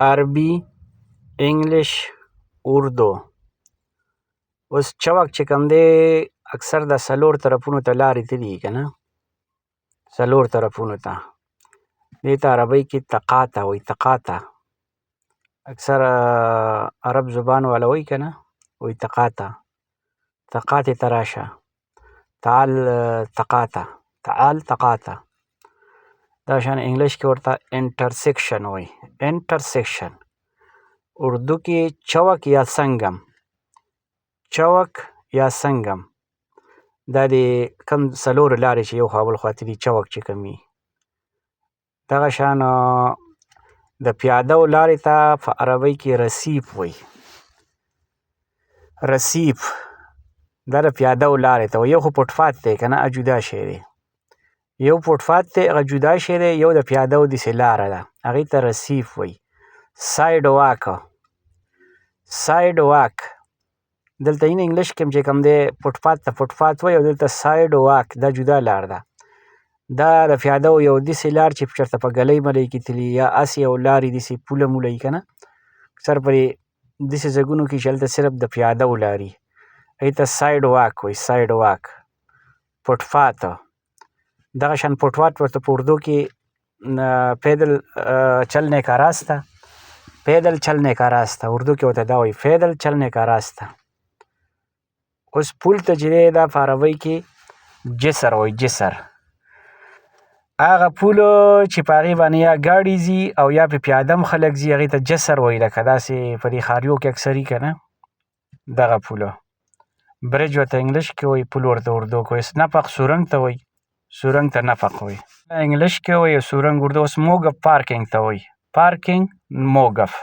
عربي، انګلیش، اردو. اوس چوک چې کوم دی اکثر دا څلور طرفونو ته لارې تللي که نه، څلور طرفونو ته. دې ته عربۍ کې تقاطع وایي، تقاطع. اکثر عرب زبان والا وایي که نه، وایي تقاطع. تقاطع ته راشه، تعال تقاطع، تعال تقاطع. دا شان انګلیش کې ورته انټرسیکشن وایي، انټرسیکشن. اردو کې چوک یا سنگم، چوک یا سنگم. دا د کم څلورو لارې چې یو خوا بل خوا تلي چوک چې کوم وي. دغه شان د پیادهو لارې ته په عربۍ کې رصیف وایي، رصیف. دا د پیادهو لارې ته وایي. یو خو فوټپات دی که نه، جدا شی دی. یو فوټپات دی هغه جدا شی دی، یو د پیادهو داسې لاره ده هغې ته رصیف وایي. سایډ واک، سایډ واک. دلته انګلیش کې چې کوم دی فوټپات ته فوټپات وایي او دلته سایډ واک، دا جدا لار ده. دا د پیادهو یو داسې لار چې چېرته په ګلۍ ملۍ کې تلي یا هسې یو لارې داسې پوله موله وي که نه، اکثر په داسې ځایونو کې چې هلته صرف د پیادهو لارې، هغې ته سایډ واک وایي، سایډ واک. فوټپات. دغه شان فوټپات ورته په اردو کې پیدل چلنے کا راستہ، پیدل چلنے کا راستہ. اردو کې ورته دا وایي، پیدل چلنے کا راستہ. اوس پل ته چې دی دا په عربۍ کې جسر وایي، جسر. هغه پل چې په هغې باندې یا ګاډي ځي او یا پې پیاده هم خلک ځي هغې ته جسر وایي، لکه داسې په دې ښاریو کې اکثر وي که نه، دغه پوله. برج ورته انګلیش کې وایي، پل ورته اردو کې وایي. نفق سورنګ ته وایي، سورنګ ته نفق وایي. انګلیش کې وایي، سورنګ اردو. اوس موږف پارکینګ ته وایي، پارکینګ موږف.